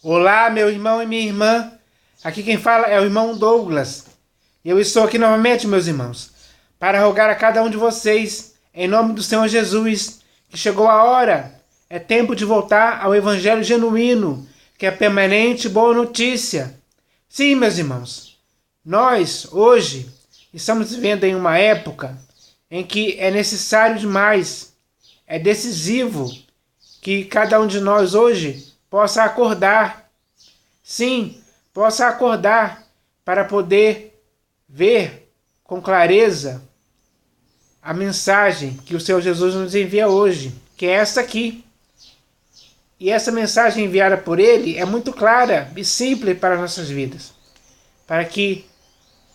Olá, meu irmão e minha irmã. Aqui quem fala é o irmão Douglas. Eu estou aqui novamente, meus irmãos, para rogar a cada um de vocês, em nome do Senhor Jesus, que chegou a hora. É tempo de voltar ao Evangelho genuíno, que é permanente e boa notícia. Sim, meus irmãos, nós, hoje, estamos vivendo em uma época em que é necessário demais, é decisivo que cada um de nós hoje possa acordar. Sim, possa acordar para poder ver com clareza a mensagem que o Senhor Jesus nos envia hoje, que é essa aqui. E essa mensagem enviada por Ele é muito clara e simples para as nossas vidas, para que,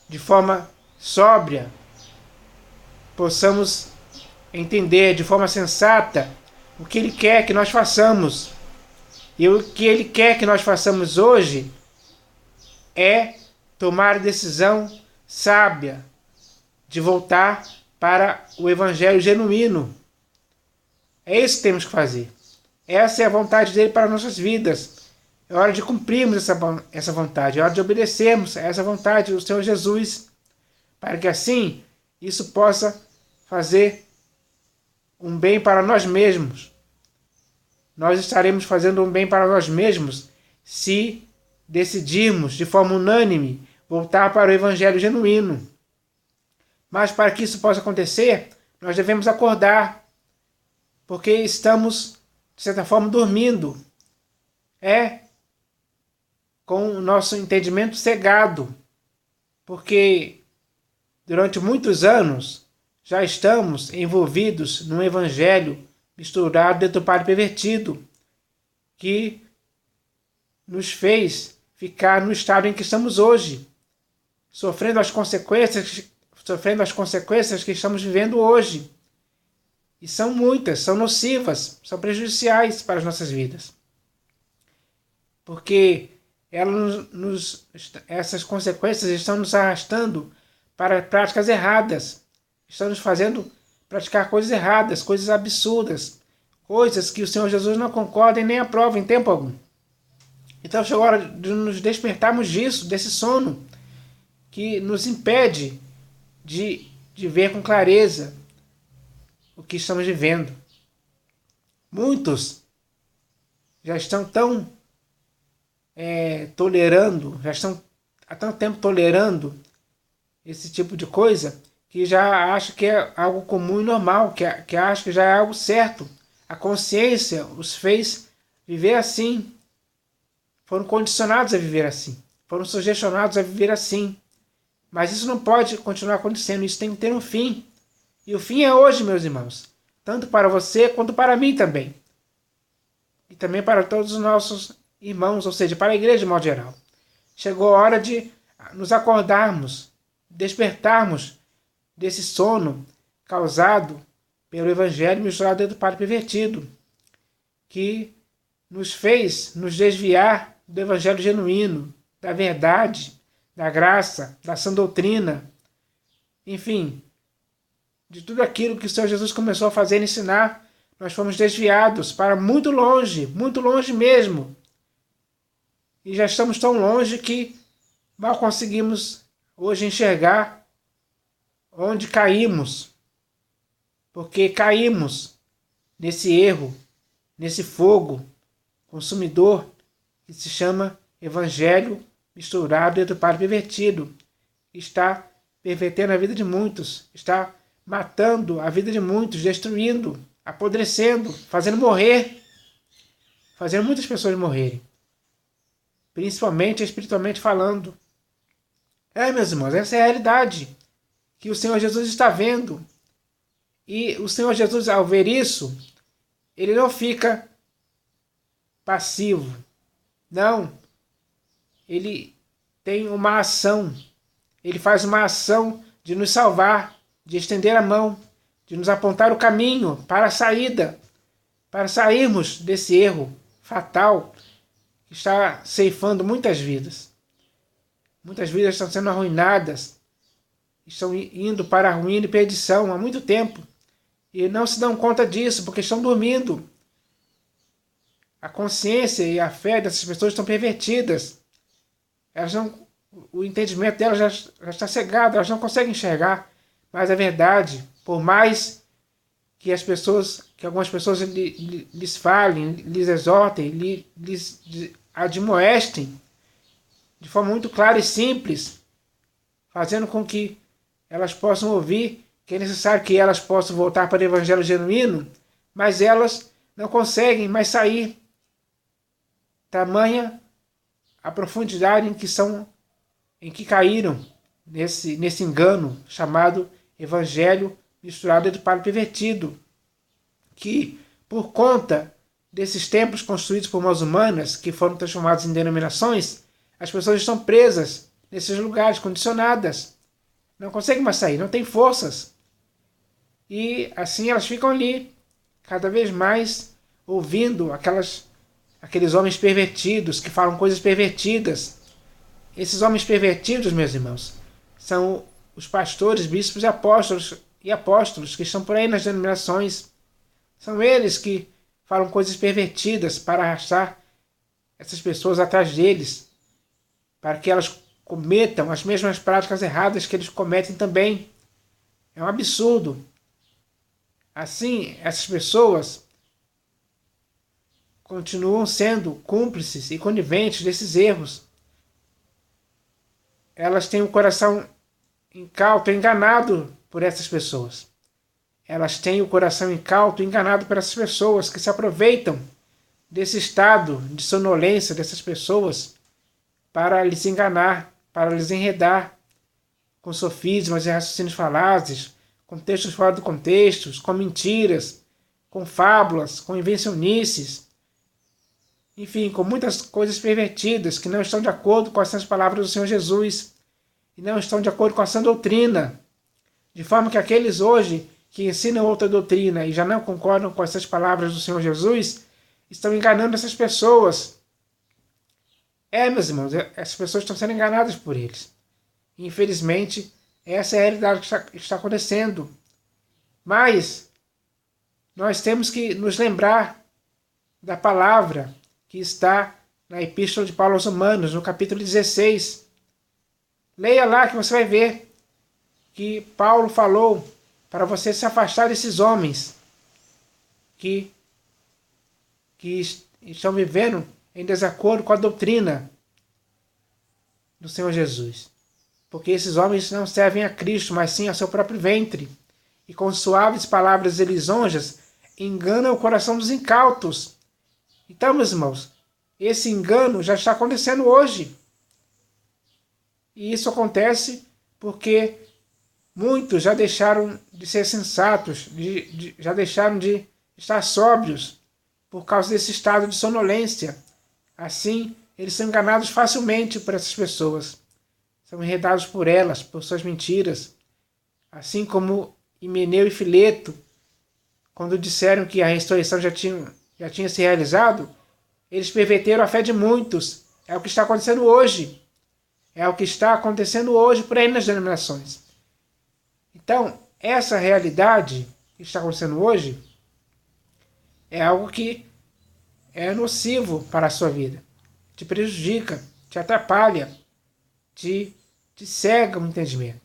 de forma sóbria, possamos entender de forma sensata o que Ele quer que nós façamos. E o que Ele quer que nós façamos hoje é tomar a decisão sábia de voltar para o Evangelho genuíno. É isso que temos que fazer. Essa é a vontade dele para nossas vidas. É hora de cumprirmos essa vontade, é hora de obedecermos a essa vontade do Senhor Jesus, para que assim isso possa fazer um bem para nós mesmos. Nós estaremos fazendo um bem para nós mesmos se decidirmos de forma unânime voltar para o Evangelho genuíno. Mas para que isso possa acontecer, nós devemos acordar, porque estamos, de certa forma, dormindo. Com o nosso entendimento cegado, porque durante muitos anos já estamos envolvidos num evangelho misturado, deturpado e pervertido, que nos fez ficar no estado em que estamos hoje, sofrendo as consequências que estamos vivendo hoje. E são muitas, são nocivas, são prejudiciais para as nossas vidas. Porque essas consequências estão nos arrastando para práticas erradas, estão nos fazendo praticar coisas erradas, coisas absurdas, coisas que o Senhor Jesus não concorda e nem aprova em tempo algum. Então chegou a hora de nos despertarmos desse sono que nos impede de ver com clareza o que estamos vivendo. Muitos já estão já estão há tanto tempo tolerando esse tipo de coisa, que já acha que é algo comum e normal, que acha que já é algo certo. A consciência os fez viver assim. Foram condicionados a viver assim. Foram sugestionados a viver assim. Mas isso não pode continuar acontecendo. Isso tem que ter um fim. E o fim é hoje, meus irmãos. Tanto para você quanto para mim também. E também para todos os nossos irmãos, ou seja, para a igreja de modo geral. Chegou a hora de nos acordarmos, despertarmos desse sono causado pelo evangelho misturado dentro do padre pervertido, que nos fez nos desviar do evangelho genuíno, da verdade, da graça, da sã doutrina, enfim, de tudo aquilo que o Senhor Jesus começou a fazer e ensinar. Nós fomos desviados para muito longe mesmo. E já estamos tão longe que mal conseguimos hoje enxergar onde caímos. Porque caímos nesse erro, nesse fogo consumidor que se chama evangelho misturado e deturpado e pervertido. Está pervertendo a vida de muitos, está matando a vida de muitos, destruindo, apodrecendo, fazendo muitas pessoas morrerem. Principalmente espiritualmente falando. Meus irmãos, essa é a realidade que o Senhor Jesus está vendo. E o Senhor Jesus, ao ver isso, ele não fica passivo. Não. Ele tem uma ação. Ele faz uma ação de nos salvar, de estender a mão, de nos apontar o caminho para a saída, para sairmos desse erro fatal que está ceifando muitas vidas. Muitas vidas estão sendo arruinadas, estão indo para a ruína e perdição há muito tempo. E não se dão conta disso, porque estão dormindo. a consciência e a fé dessas pessoas estão pervertidas. Elas não, o entendimento delas já está cegado, elas não conseguem enxergar mais a verdade, por mais que algumas pessoas lhes falem, lhes exortem, lhes admoestem de forma muito clara e simples, fazendo com que elas possam ouvir que é necessário que elas possam voltar para o evangelho genuíno, mas elas não conseguem mais sair. Tamanha a profundidade em que caíram nesse engano chamado evangelho misturado para o pervertido, que por conta desses templos construídos por mãos humanas, que foram transformados em denominações, as pessoas estão presas nesses lugares, condicionadas. Não conseguem mais sair, não têm forças. E assim elas ficam ali, cada vez mais ouvindo aqueles homens pervertidos, que falam coisas pervertidas. Esses homens pervertidos, meus irmãos, são os pastores, bispos e apóstolos que estão por aí nas denominações. São eles que falam coisas pervertidas para arrastar essas pessoas atrás deles, para que elas cometam as mesmas práticas erradas que eles cometem também. É um absurdo. Assim, essas pessoas continuam sendo cúmplices e coniventes desses erros. Elas têm o coração incauto, enganado por essas pessoas. Elas têm o coração incauto, enganado por essas pessoas que se aproveitam desse estado de sonolência dessas pessoas para lhes enganar, para lhes enredar com sofismas e raciocínios falazes, com textos fora do contexto, com mentiras, com fábulas, com invencionices, enfim, com muitas coisas pervertidas que não estão de acordo com as sãs palavras do Senhor Jesus e não estão de acordo com a sã doutrina, de forma que aqueles hoje que ensinam outra doutrina e já não concordam com essas palavras do Senhor Jesus estão enganando essas pessoas. Meus irmãos, essas pessoas estão sendo enganadas por eles. Infelizmente, essa é a realidade que está acontecendo. Mas nós temos que nos lembrar da palavra que está na Epístola de Paulo aos Romanos, no capítulo 16. Leia lá que você vai ver que Paulo falou para você se afastar desses homens que estão vivendo em desacordo com a doutrina do Senhor Jesus. Porque esses homens não servem a Cristo, mas sim ao seu próprio ventre. E com suaves palavras e lisonjas enganam o coração dos incautos. Então, meus irmãos, esse engano já está acontecendo hoje. E isso acontece porque muitos já deixaram de ser sensatos, já deixaram de estar sóbrios por causa desse estado de sonolência. Assim, eles são enganados facilmente por essas pessoas. São enredados por elas, por suas mentiras. Assim como Himeneu e Fileto, quando disseram que a ressurreição já tinha se realizado, eles perverteram a fé de muitos. É o que está acontecendo hoje. É o que está acontecendo hoje por aí nas denominações. Então, essa realidade que está acontecendo hoje é algo que é nocivo para a sua vida. Te prejudica, te atrapalha, te cega o entendimento.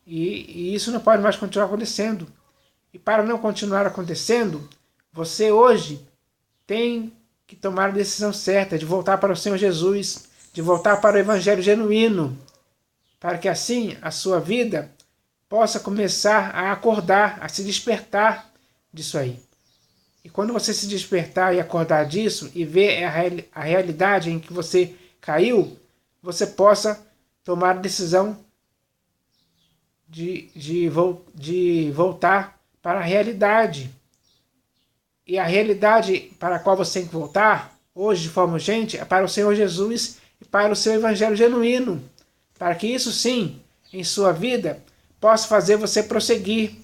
E isso não pode mais continuar acontecendo. E para não continuar acontecendo, você hoje tem que tomar a decisão certa de voltar para o Senhor Jesus, de voltar para o Evangelho genuíno, para que assim a sua vida possa começar a acordar, a se despertar disso aí. E quando você se despertar e acordar disso e ver a realidade em que você caiu, você possa tomar a decisão de voltar para a realidade. E a realidade para a qual você tem que voltar, hoje de forma urgente, é para o Senhor Jesus e para o seu Evangelho genuíno. Para que isso sim, em sua vida, possa fazer você prosseguir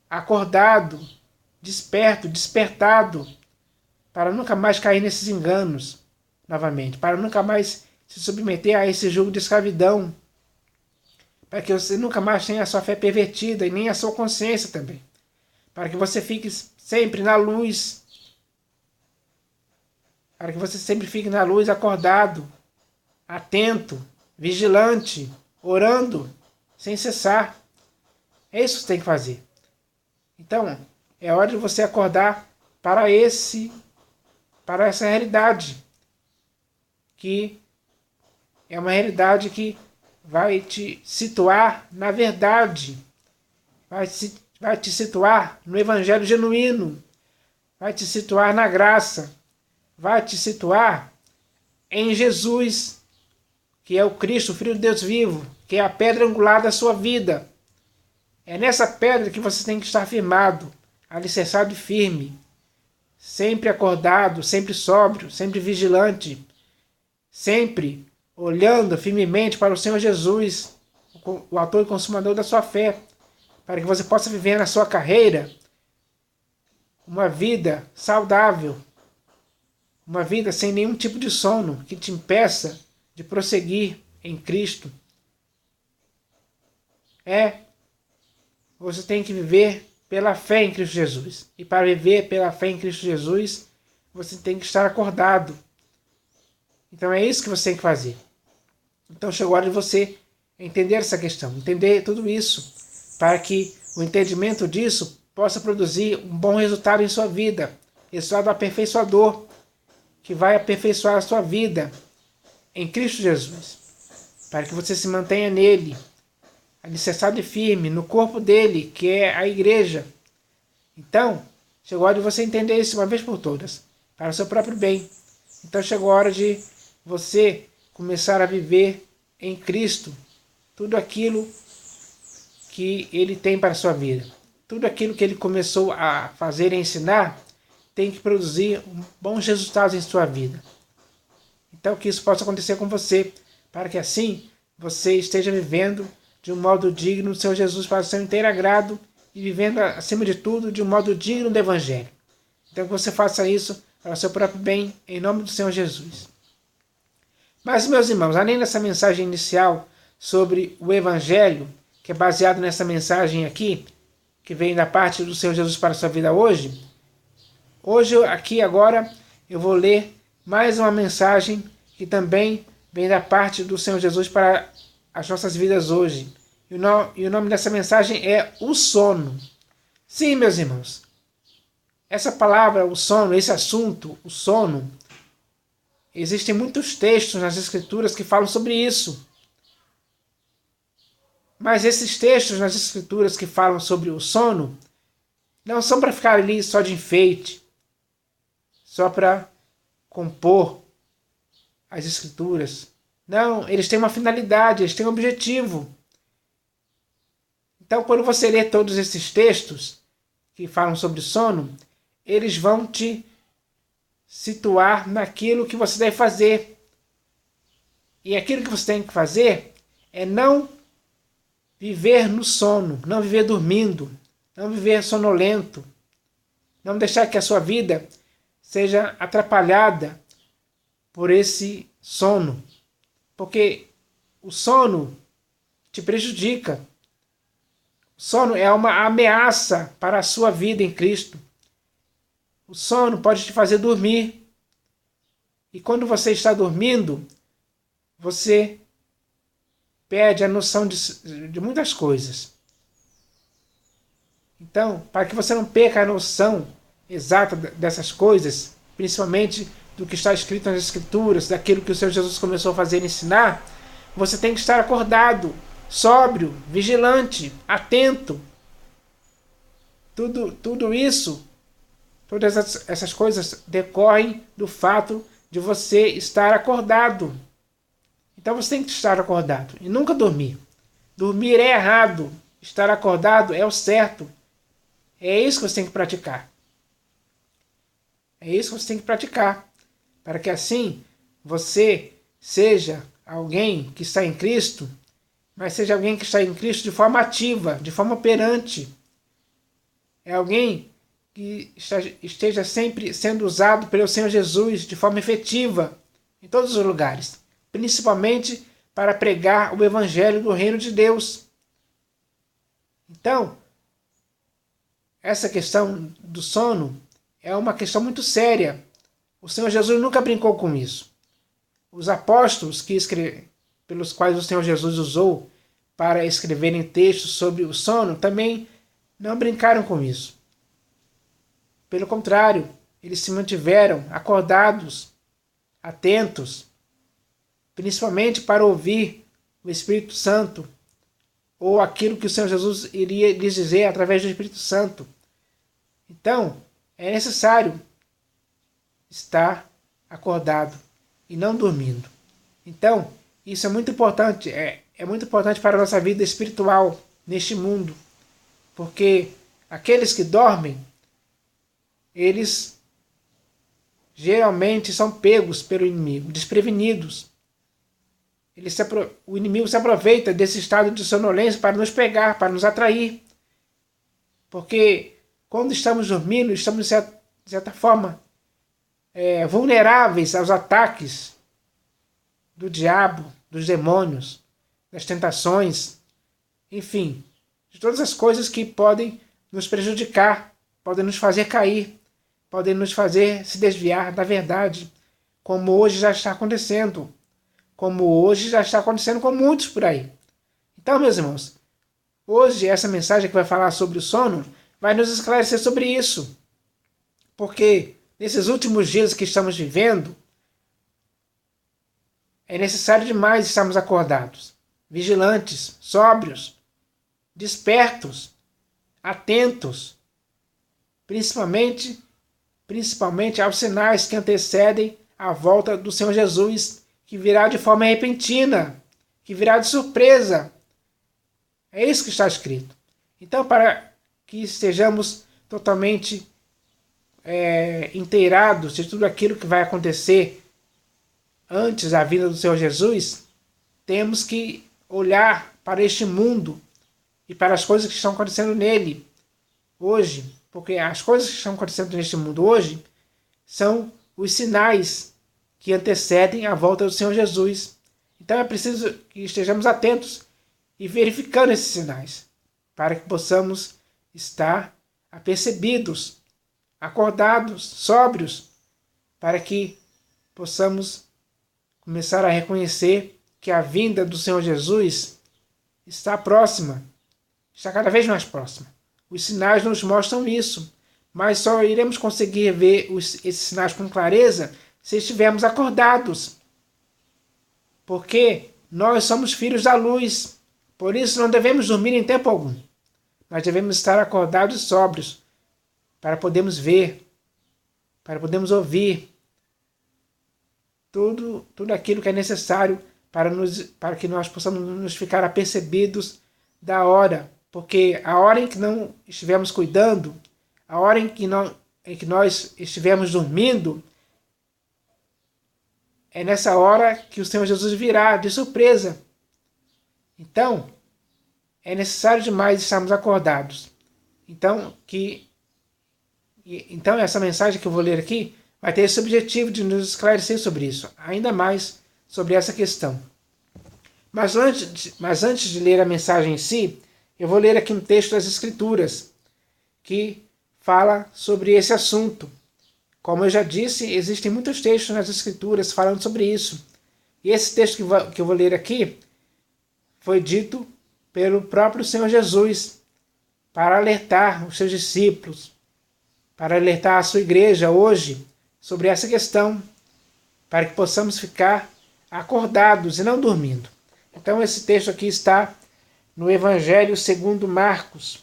acordado, desperto, despertado, para nunca mais cair nesses enganos novamente, para nunca mais se submeter a esse jugo de escravidão, para que você nunca mais tenha a sua fé pervertida e nem a sua consciência também, para que você fique sempre na luz, para que você sempre fique na luz, acordado, atento, vigilante, orando, sem cessar. É isso que você tem que fazer. Então, é hora de você acordar para essa realidade, que é uma realidade que vai te situar na verdade, vai te situar no evangelho genuíno, vai te situar na graça, vai te situar em Jesus, que é o Cristo, o Filho de Deus vivo, que é a pedra angular da sua vida. É nessa pedra que você tem que estar firmado, alicerçado e firme, sempre acordado, sempre sóbrio, sempre vigilante, sempre olhando firmemente para o Senhor Jesus, o autor e consumador da sua fé, para que você possa viver na sua carreira uma vida saudável, uma vida sem nenhum tipo de sono que te impeça de prosseguir em Cristo. Você tem que viver pela fé em Cristo Jesus. E para viver pela fé em Cristo Jesus, você tem que estar acordado. Então é isso que você tem que fazer. Então chegou a hora de você entender essa questão, entender tudo isso, para que o entendimento disso possa produzir um bom resultado em sua vida, resultado aperfeiçoador, que vai aperfeiçoar a sua vida em Cristo Jesus, para que você se mantenha nele, alicerçado e firme no corpo dele, que é a igreja. Então, chegou a hora de você entender isso uma vez por todas, para o seu próprio bem. Então chegou a hora de você começar a viver em Cristo tudo aquilo que ele tem para a sua vida. Tudo aquilo que ele começou a fazer e ensinar tem que produzir bons resultados em sua vida. Então que isso possa acontecer com você, para que assim você esteja vivendo de um modo digno do Senhor Jesus para o seu inteiro agrado e vivendo, acima de tudo, de um modo digno do Evangelho. Então que você faça isso para o seu próprio bem, em nome do Senhor Jesus. Mas, meus irmãos, além dessa mensagem inicial sobre o Evangelho, que é baseado nessa mensagem aqui, que vem da parte do Senhor Jesus para a sua vida hoje, aqui agora, eu vou ler mais uma mensagem que também vem da parte do Senhor Jesus para as nossas vidas hoje. E o nome dessa mensagem é o sono. Sim, meus irmãos, essa palavra, o sono, esse assunto, o sono, existem muitos textos nas Escrituras que falam sobre isso. Mas esses textos nas Escrituras que falam sobre o sono não são para ficar ali só de enfeite, só para compor as Escrituras. Não, eles têm uma finalidade, eles têm um objetivo. Então, quando você lê todos esses textos que falam sobre sono, eles vão te situar naquilo que você deve fazer. E aquilo que você tem que fazer é não viver no sono, não viver dormindo, não viver sonolento, não deixar que a sua vida seja atrapalhada por esse sono, porque o sono te prejudica. O sono é uma ameaça para a sua vida em Cristo. O sono pode te fazer dormir. E quando você está dormindo, você perde a noção de muitas coisas. Então, para que você não perca a noção exata dessas coisas, principalmente do que está escrito nas Escrituras, daquilo que o Senhor Jesus começou a fazer e ensinar, você tem que estar acordado, sóbrio, vigilante, atento. Tudo isso, todas essas coisas decorrem do fato de você estar acordado. Então você tem que estar acordado e nunca dormir. Dormir é errado. Estar acordado é o certo. É isso que você tem que praticar. É isso que você tem que praticar. Para que assim você seja alguém que está em Cristo, mas seja alguém que está em Cristo de forma ativa, de forma operante. É alguém que esteja sempre sendo usado pelo Senhor Jesus de forma efetiva em todos os lugares, principalmente para pregar o Evangelho do Reino de Deus. Então, essa questão do sono é uma questão muito séria, O Senhor Jesus nunca brincou com isso. Os apóstolos pelos quais o Senhor Jesus usou para escreverem textos sobre o sono também não brincaram com isso. Pelo contrário, eles se mantiveram acordados, atentos, principalmente para ouvir o Espírito Santo, ou aquilo que o Senhor Jesus iria lhes dizer através do Espírito Santo. Então, é necessário estar acordado e não dormindo. Então, isso é muito importante, é muito importante para a nossa vida espiritual neste mundo, porque aqueles que dormem, eles geralmente são pegos pelo inimigo, desprevenidos. O inimigo se aproveita desse estado de sonolência para nos pegar, para nos atrair. Porque quando estamos dormindo, estamos, de certa forma, vulneráveis aos ataques do diabo, dos demônios, das tentações, enfim, de todas as coisas que podem nos prejudicar, podem nos fazer cair, podem nos fazer se desviar da verdade, como hoje já está acontecendo. Como hoje já está acontecendo com muitos por aí. Então, meus irmãos, hoje essa mensagem que vai falar sobre o sono vai nos esclarecer sobre isso. Porque nesses últimos dias que estamos vivendo, é necessário demais estarmos acordados, vigilantes, sóbrios, despertos, atentos, principalmente aos sinais que antecedem a volta do Senhor Jesus, que virá de forma repentina, que virá de surpresa. É isso que está escrito. Então, para que estejamos totalmente inteirados de tudo aquilo que vai acontecer antes da vinda do Senhor Jesus, temos que olhar para este mundo e para as coisas que estão acontecendo nele hoje, porque as coisas que estão acontecendo neste mundo hoje são os sinais que antecedem a volta do Senhor Jesus. Então é preciso que estejamos atentos e verificando esses sinais, para que possamos estar apercebidos, acordados, sóbrios, para que possamos começar a reconhecer que a vinda do Senhor Jesus está próxima, está cada vez mais próxima. Os sinais nos mostram isso, mas só iremos conseguir ver esses sinais com clareza se estivermos acordados. Porque nós somos filhos da luz, por isso não devemos dormir em tempo algum, mas devemos estar acordados e sóbrios, para podermos ver, para podermos ouvir tudo aquilo que é necessário para que nós possamos nos ficar apercebidos da hora, porque a hora em que não estivermos cuidando, a hora em que nós estivermos dormindo, é nessa hora que o Senhor Jesus virá de surpresa. Então, é necessário demais estarmos acordados. Então, essa mensagem que eu vou ler aqui vai ter esse objetivo de nos esclarecer sobre isso, ainda mais sobre essa questão. Mas antes de ler a mensagem em si, eu vou ler aqui um texto das Escrituras que fala sobre esse assunto. Como eu já disse, existem muitos textos nas Escrituras falando sobre isso. E esse texto que eu vou ler aqui foi dito pelo próprio Senhor Jesus para alertar os seus discípulos, para alertar a sua igreja hoje sobre essa questão, para que possamos ficar acordados e não dormindo. Então esse texto aqui está no Evangelho segundo Marcos.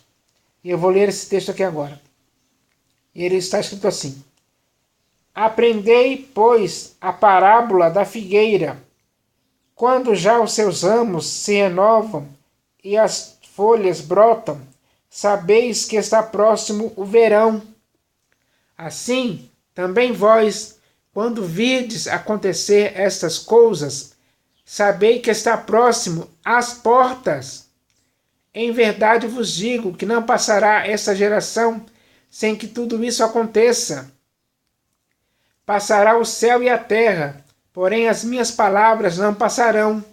E eu vou ler esse texto aqui agora. E ele está escrito assim: Aprendei, pois, a parábola da figueira. Quando já os seus ramos se renovam e as folhas brotam, sabeis que está próximo o verão. Assim, também vós, quando virdes acontecer estas coisas, sabei que está próximo às portas. Em verdade vos digo que não passará esta geração sem que tudo isso aconteça. Passará o céu e a terra, porém as minhas palavras não passarão.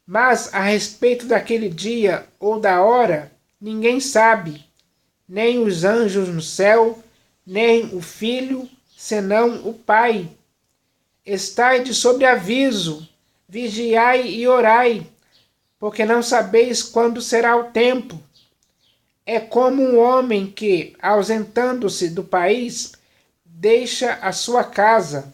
Mas a respeito daquele dia ou da hora, ninguém sabe, nem os anjos no céu, nem o Filho, senão o Pai. Estai de sobreaviso, vigiai e orai, porque não sabeis quando será o tempo. É como um homem que, ausentando-se do país, deixa a sua casa,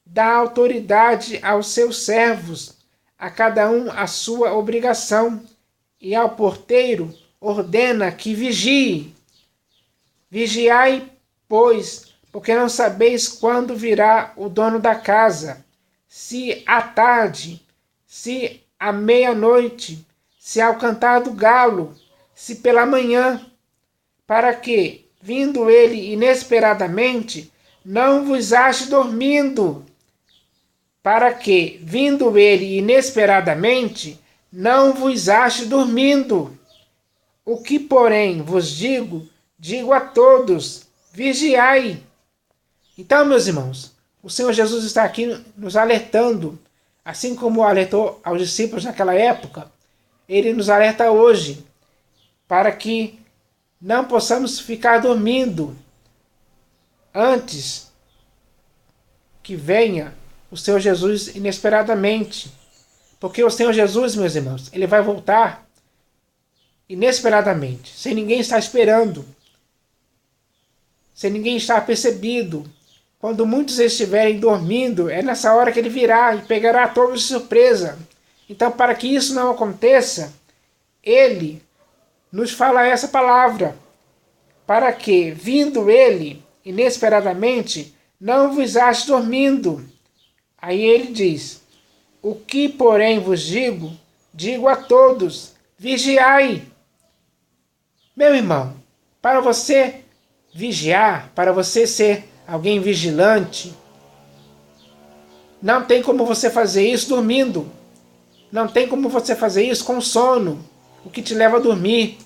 dá autoridade aos seus servos, a cada um a sua obrigação, e ao porteiro ordena que vigie. Vigiai, pois, porque não sabeis quando virá o dono da casa, se à tarde, se à meia-noite, se ao cantar do galo, se pela manhã, para que, vindo ele inesperadamente, não vos ache dormindo. Para que, vindo ele inesperadamente, não vos ache dormindo. O que, porém, vos digo, digo a todos, vigiai. Então, meus irmãos, o Senhor Jesus está aqui nos alertando, assim como alertou aos discípulos naquela época, ele nos alerta hoje, para que não possamos ficar dormindo antes que venha o Senhor Jesus inesperadamente. Porque o Senhor Jesus, meus irmãos, ele vai voltar inesperadamente, sem ninguém estar esperando, sem ninguém estar percebido. Quando muitos estiverem dormindo, é nessa hora que ele virá e pegará todos de surpresa. Então, para que isso não aconteça, ele nos fala essa palavra, para que, vindo ele inesperadamente, não vos ache dormindo. Aí ele diz: o que, porém, vos digo, digo a todos, vigiai. Meu irmão, para você vigiar, para você ser alguém vigilante, não tem como você fazer isso dormindo. Não tem como você fazer isso com sono, o que te leva a dormir.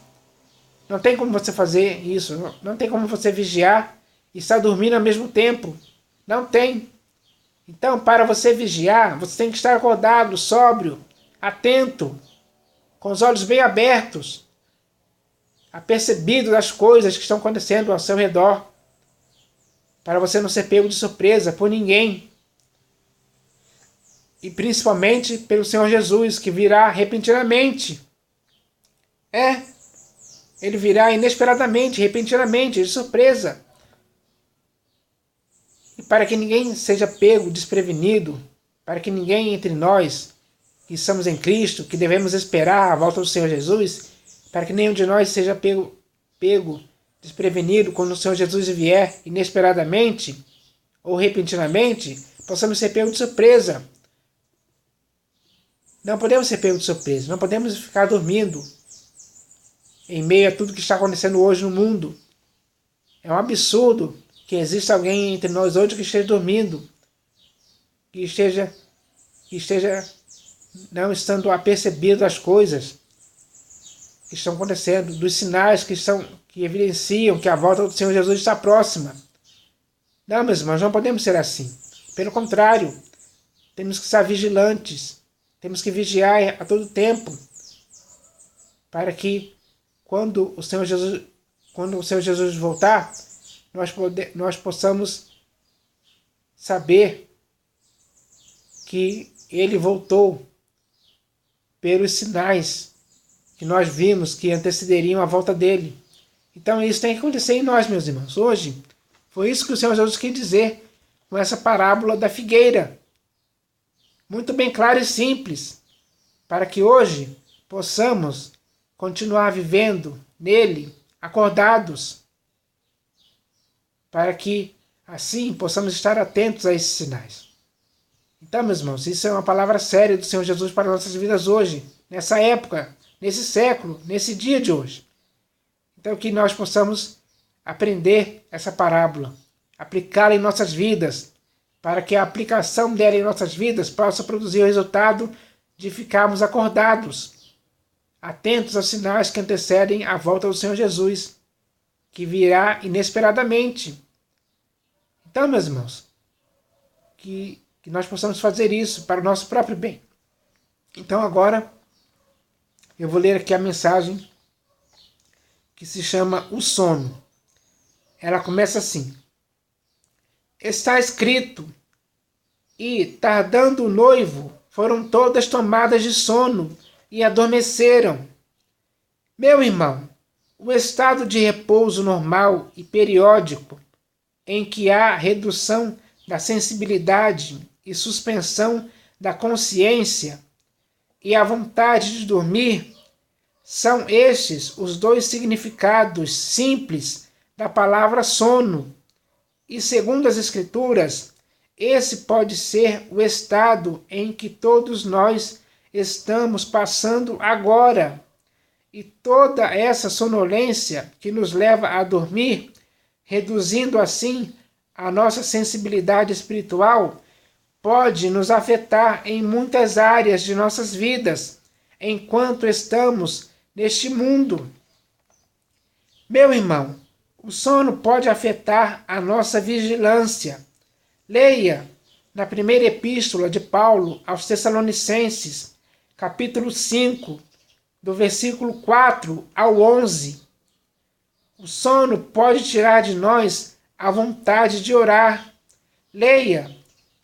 Não tem como você fazer isso. Não tem como você vigiar e estar dormindo ao mesmo tempo. Não tem. Então, para você vigiar, você tem que estar acordado, sóbrio, atento, com os olhos bem abertos, apercebido das coisas que estão acontecendo ao seu redor, para você não ser pego de surpresa por ninguém. E principalmente pelo Senhor Jesus, que virá repentinamente. Ele virá inesperadamente, repentinamente, de surpresa. E para que ninguém seja pego, desprevenido, para que ninguém entre nós, que estamos em Cristo, que devemos esperar a volta do Senhor Jesus, para que nenhum de nós seja pego desprevenido quando o Senhor Jesus vier inesperadamente ou repentinamente, possamos ser pego de surpresa. Não podemos ser pego de surpresa, não podemos ficar dormindo em meio a tudo que está acontecendo hoje no mundo. É um absurdo que exista alguém entre nós hoje que esteja dormindo, que esteja não estando apercebido das coisas que estão acontecendo, dos sinais que evidenciam que a volta do Senhor Jesus está próxima. Não, meus irmãos, não podemos ser assim. Pelo contrário, temos que estar vigilantes, temos que vigiar a todo tempo, para que quando o Senhor Jesus voltar, nós possamos saber que ele voltou pelos sinais que nós vimos que antecederiam a volta dele. Então isso tem que acontecer em nós, meus irmãos. Hoje, foi isso que o Senhor Jesus quis dizer com essa parábola da figueira. Muito bem clara e simples, para que hoje possamos continuar vivendo nele, acordados, para que assim possamos estar atentos a esses sinais. Então, meus irmãos, isso é uma palavra séria do Senhor Jesus para nossas vidas hoje, nessa época, nesse século, nesse dia de hoje. Então, que nós possamos aprender essa parábola, aplicá-la em nossas vidas, para que a aplicação dela em nossas vidas possa produzir o resultado de ficarmos acordados, atentos aos sinais que antecedem a volta do Senhor Jesus, que virá inesperadamente. Então, meus irmãos, que nós possamos fazer isso para o nosso próprio bem. Então, agora, eu vou ler aqui a mensagem que se chama O Sono. Ela começa assim: está escrito: e, tardando o noivo, foram todas tomadas de sono e adormeceram. Meu irmão, o estado de repouso normal e periódico, em que há redução da sensibilidade e suspensão da consciência e a vontade de dormir, são estes os dois significados simples da palavra sono. E segundo as Escrituras, esse pode ser o estado em que todos nós estamos passando agora. E toda essa sonolência que nos leva a dormir, reduzindo assim a nossa sensibilidade espiritual, pode nos afetar em muitas áreas de nossas vidas, enquanto estamos neste mundo. Meu irmão, o sono pode afetar a nossa vigilância. Leia na primeira epístola de Paulo aos Tessalonicenses, capítulo 5, do versículo 4 ao 11. O sono pode tirar de nós a vontade de orar. Leia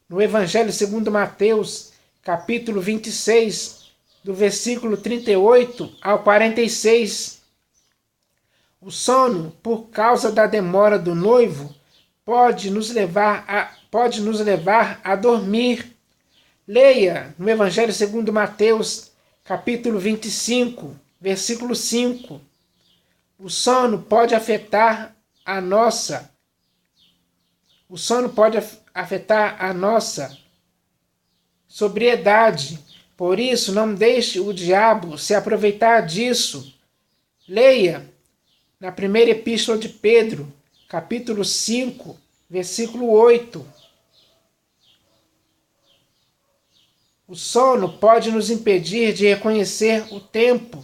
no Evangelho segundo Mateus, capítulo 26, do versículo 38 ao 46. O sono, por causa da demora do noivo, pode nos levar a dormir. Leia no Evangelho segundo Mateus, capítulo 25, versículo 5. O sono pode afetar a nossa sobriedade. Por isso, não deixe o diabo se aproveitar disso. Leia na primeira epístola de Pedro, capítulo 5, versículo 8. O sono pode nos impedir de reconhecer o tempo.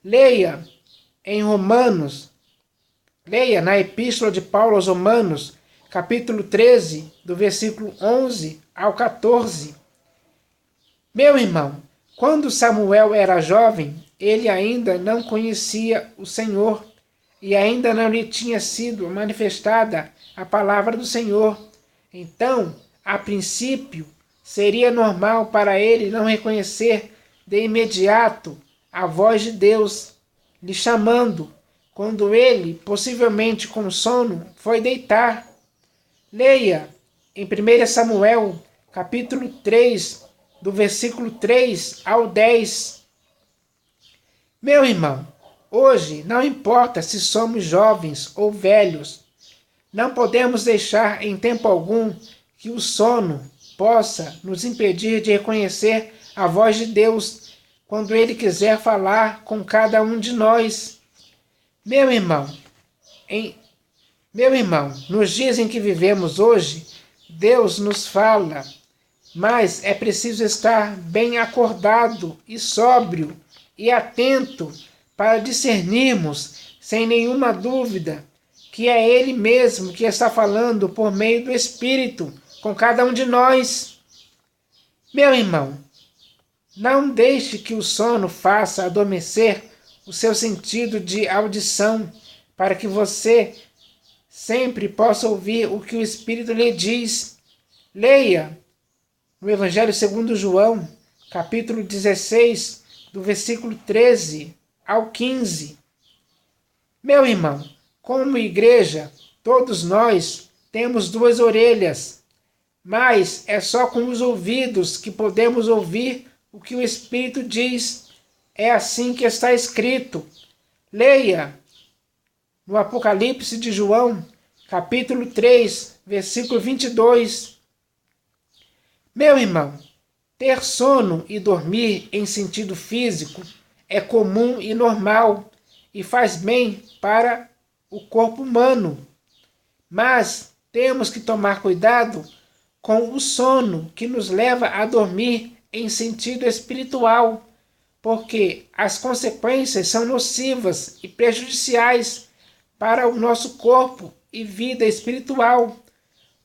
Leia na epístola de Paulo aos Romanos, capítulo 13, do versículo 11 ao 14. Meu irmão, quando Samuel era jovem, ele ainda não conhecia o Senhor e ainda não lhe tinha sido manifestada a palavra do Senhor. Então, a princípio, seria normal para ele não reconhecer de imediato a voz de Deus lhe chamando, quando ele, possivelmente com sono, foi deitar. Leia em 1 Samuel, capítulo 3, do versículo 3 ao 10. Meu irmão, hoje não importa se somos jovens ou velhos, não podemos deixar em tempo algum que o sono possa nos impedir de reconhecer a voz de Deus quando Ele quiser falar com cada um de nós. Meu irmão, nos dias em que vivemos hoje, Deus nos fala, mas é preciso estar bem acordado e sóbrio e atento para discernirmos, sem nenhuma dúvida, que é Ele mesmo que está falando por meio do Espírito com cada um de nós. Meu irmão, não deixe que o sono faça adormecer o seu sentido de audição, para que você sempre possa ouvir o que o Espírito lhe diz. Leia no Evangelho segundo João, capítulo 16, do versículo 13 ao 15. Meu irmão, como igreja, todos nós temos duas orelhas, mas é só com os ouvidos que podemos ouvir o que o Espírito diz. É assim que está escrito. Leia no Apocalipse de João, capítulo 3, versículo 22. Meu irmão, ter sono e dormir em sentido físico é comum e normal e faz bem para o corpo humano. Mas temos que tomar cuidado com o sono que nos leva a dormir em sentido espiritual, porque as consequências são nocivas e prejudiciais para o nosso corpo e vida espiritual,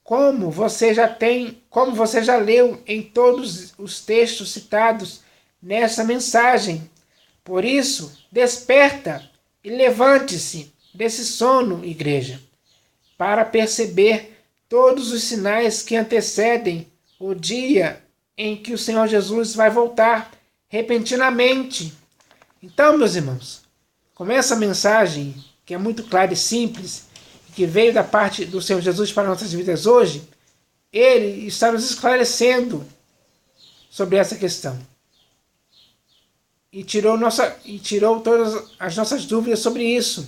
como você já leu em todos os textos citados nessa mensagem. Por isso, desperta e levante-se desse sono, igreja, para perceber todos os sinais que antecedem o dia em que o Senhor Jesus vai voltar repentinamente. Então, meus irmãos, com essa mensagem, que é muito clara e simples, que veio da parte do Senhor Jesus para nossas vidas hoje, Ele está nos esclarecendo sobre essa questão. E tirou todas as nossas dúvidas sobre isso,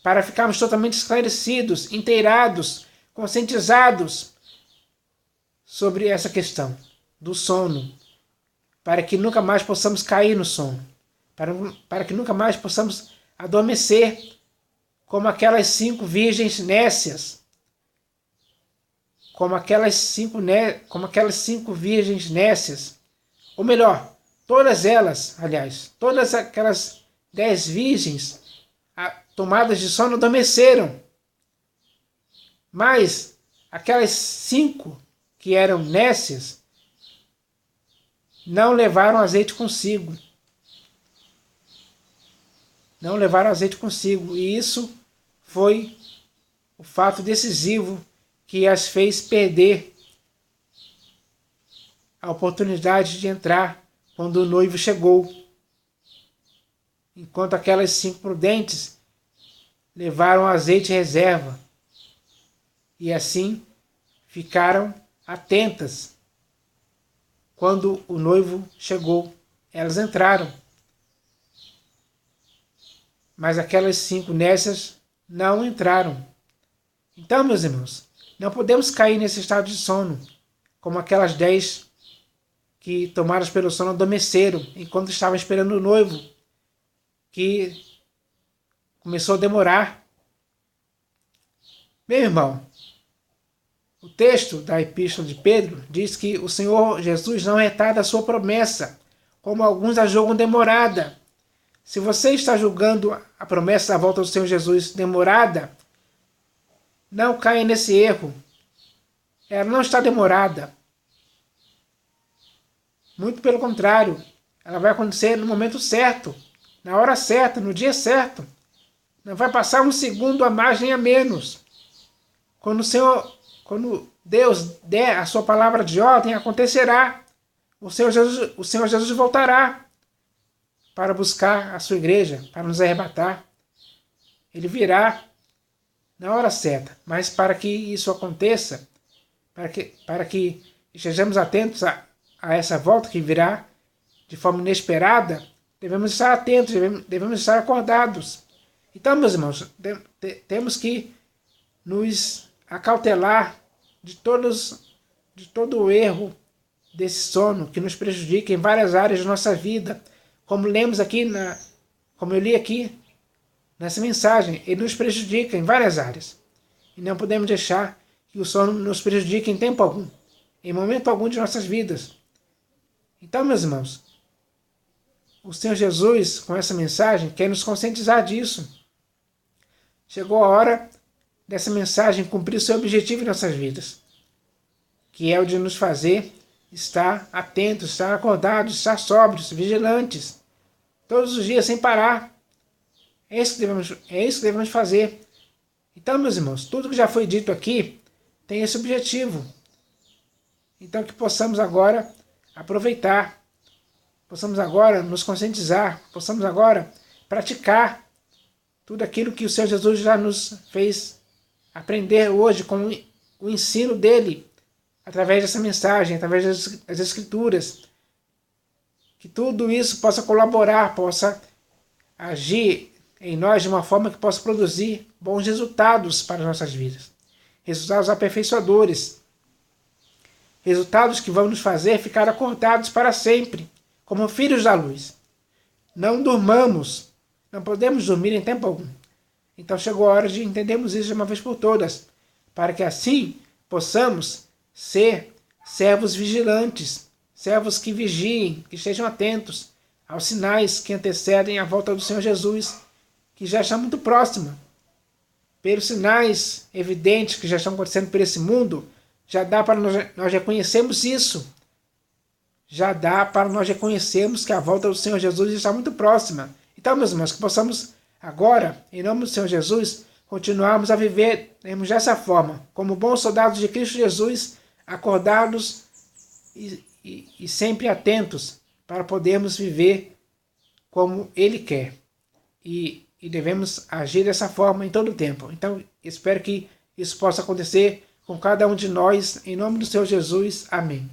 para ficarmos totalmente esclarecidos, inteirados, conscientizados sobre essa questão do sono, para que nunca mais possamos cair no sono, para que nunca mais possamos adormecer como aquelas 5 virgens nécias, como aquelas cinco virgens nécias, ou melhor, todas elas, aliás, todas aquelas 10 virgens tomadas de sono adormeceram, mas aquelas 5 que eram nécias não levaram azeite consigo. Não levaram azeite consigo. E isso foi o fato decisivo que as fez perder a oportunidade de entrar quando o noivo chegou. Enquanto aquelas 5 prudentes levaram azeite em reserva. E assim ficaram atentas. Quando o noivo chegou, elas entraram. Mas aquelas 5 nécias não entraram. Então, meus irmãos, não podemos cair nesse estado de sono, como aquelas 10 que, tomadas pelo sono, adormeceram enquanto estavam esperando o noivo, que começou a demorar. Meu irmão, o texto da Epístola de Pedro diz que o Senhor Jesus não retarda a sua promessa, como alguns a julgam demorada. Se você está julgando a promessa da volta do Senhor Jesus demorada, não caia nesse erro. Ela não está demorada. Muito pelo contrário, ela vai acontecer no momento certo, na hora certa, no dia certo. Não vai passar um segundo a mais nem a menos. Quando Deus der a sua palavra de ordem, acontecerá. O Senhor Jesus voltará para buscar a sua igreja, para nos arrebatar. Ele virá na hora certa. Mas para que isso aconteça, para que estejamos atentos a essa volta que virá de forma inesperada, devemos estar atentos, devemos estar acordados. Então, meus irmãos, temos que nos acautelar de todo o erro desse sono que nos prejudica em várias áreas da nossa vida. Como lemos aqui, como eu li aqui nessa mensagem, ele nos prejudica em várias áreas. E não podemos deixar que o sono nos prejudique em tempo algum, em momento algum de nossas vidas. Então, meus irmãos, o Senhor Jesus, com essa mensagem, quer nos conscientizar disso. Chegou a hora dessa mensagem cumprir o seu objetivo em nossas vidas, que é o de nos fazer estar atentos, estar acordados, estar sóbrios, vigilantes, todos os dias sem parar. É isso que devemos fazer. Então, meus irmãos, tudo que já foi dito aqui tem esse objetivo. Então, que possamos agora aproveitar, possamos agora nos conscientizar, possamos agora praticar tudo aquilo que o Senhor Jesus já nos fez aprender hoje com o ensino dele, através dessa mensagem, através das Escrituras. Que tudo isso possa colaborar, possa agir em nós de uma forma que possa produzir bons resultados para as nossas vidas. Resultados aperfeiçoadores. Resultados que vão nos fazer ficar acordados para sempre, como filhos da luz. Não durmamos. Não podemos dormir em tempo algum. Então chegou a hora de entendermos isso de uma vez por todas, para que assim possamos ser servos vigilantes, servos que vigiem, que estejam atentos aos sinais que antecedem a volta do Senhor Jesus, que já está muito próxima. Pelos sinais evidentes que já estão acontecendo por esse mundo, já dá para nós reconhecermos isso. Já dá para nós reconhecermos que a volta do Senhor Jesus está muito próxima. Então, meus irmãos, que possamos agora, em nome do Senhor Jesus, continuarmos a vivermos dessa forma, como bons soldados de Cristo Jesus, acordados e sempre atentos para podermos viver como Ele quer. E devemos agir dessa forma em todo o tempo. Então, espero que isso possa acontecer com cada um de nós, em nome do Senhor Jesus. Amém.